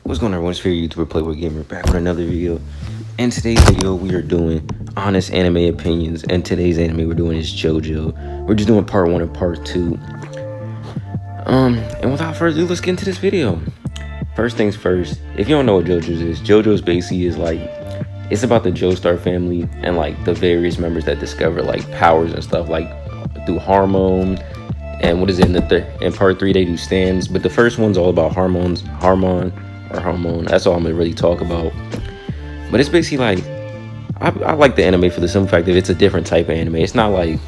What's going on, everyone? It's for your YouTuber Playboy Gamer back with another video. In today's video, we are doing honest anime opinions. And today's anime we're doing is JoJo. We're just doing part 1 and part 2. And without further ado, let's get into this video. First things first, if you don't know what JoJo's is, JoJo's basically is like, it's about the Joestar family and like the various members that discover like powers and stuff, like through hormone. And what is it in part 3 they do stands, but the first one's all about hormone. That's all I'm gonna really talk about. But it's basically like I like the anime for the simple fact that it's a different type of anime. It's not like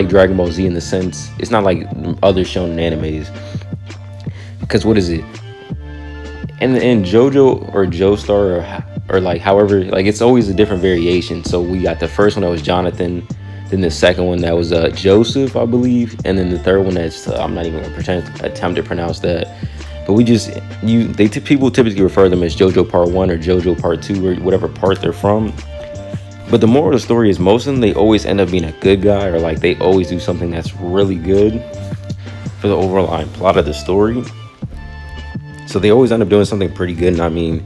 Dragon Ball Z in the sense. It's not like other shonen animes. Because what is it? In JoJo or Joestar or like however, like it's always a different variation. So we got the first one that was Jonathan, then the second one that was Joseph, I believe, and then the third one that's I'm not even gonna attempt to pronounce that. But people typically refer to them as JoJo Part 1 or JoJo Part 2 or whatever part they're from. But the moral of the story is most of them, they always end up being a good guy, or like they always do something that's really good for the overall plot of the story. So they always end up doing something pretty good. And I mean,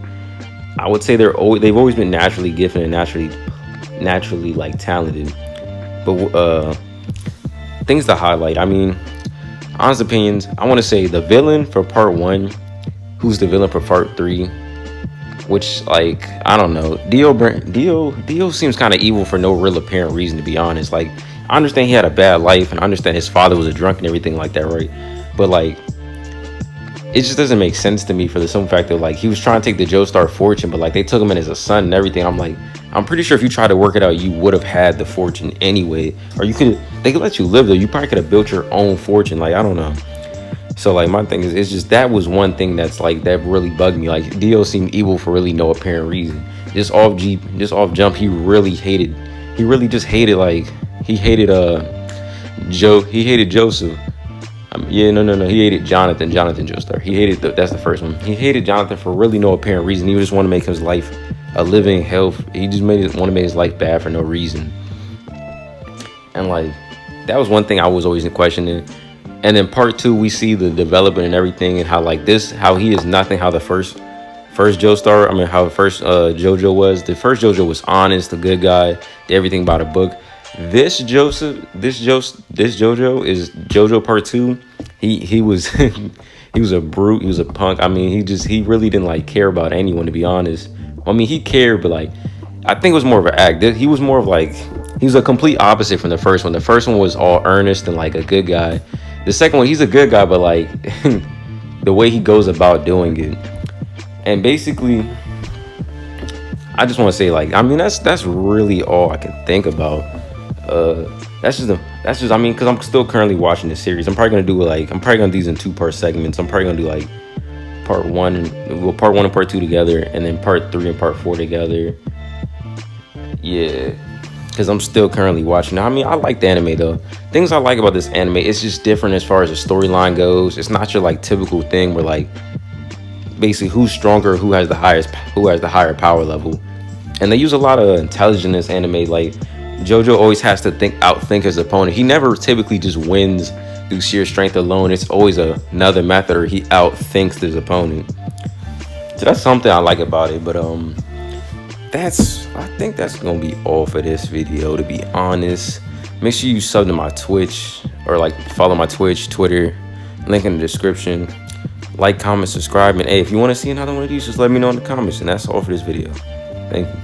I would say they've always been naturally gifted and naturally like talented. But things to highlight, I mean, honest opinions, I want to say the villain for part 1, who's the villain for part 3, which, like, I don't know, Dio seems kind of evil for no real apparent reason, to be honest. Like, I understand he had a bad life, and I understand his father was a drunk and everything like that, right? But like, it just doesn't make sense to me for the simple fact that like he was trying to take the Joestar fortune, but like they took him in as a son and everything. I'm like, I'm pretty sure if you tried to work it out, you would have had the fortune anyway, or they could let you live though. You probably could have built your own fortune. Like, I don't know. So like my thing is, it's just that was one thing that's like that really bugged me. Like Dio seemed evil for really no apparent reason. Just off jump, he really just hated like he hated Joseph. He hated Jonathan Joestar. He hated that's the first one. He hated Jonathan for really no apparent reason. He just wanted to make his life a living hell. He just want to make his life bad for no reason. And like, that was one thing I was always questioning. And then part 2, we see the development and everything, and how like how he is nothing how the first Joestar, how the first JoJo was. The first JoJo was honest, a good guy, did everything by the book. This JoJo is JoJo Part 2. He was he was a brute. He was a punk. I mean, he really didn't like care about anyone, to be honest. I mean, he cared, but like, I think it was more of an act. He was more of like, he was a complete opposite from the first one. The first one was all earnest and like a good guy. The second one, he's a good guy, but like the way he goes about doing it. And basically, I just want to say, like, I mean, that's really all I can think about. That's just I mean, because I'm still currently watching this series. I'm probably gonna do these in 2-part segments. I'm probably gonna do like part 1 and part 2 together, and then part 3 and part 4 together. Yeah, because I'm still currently watching it. I mean, I like the anime though. Things I like about this anime, it's just different as far as the storyline goes. It's not your like typical thing where like basically who's stronger, who has the higher power level. And they use a lot of intelligence in this anime. Like, JoJo always has to outthink his opponent. He never typically just wins through sheer strength alone. It's always another method, or he outthinks his opponent. So that's something I like about it. But I think that's gonna be all for this video, to be honest. Make sure you sub to my Twitch, or like follow my Twitch, Twitter, link in the description. Like, comment, subscribe, and hey, if you want to see another one of these, just let me know in the comments. And that's all for this video. Thank you.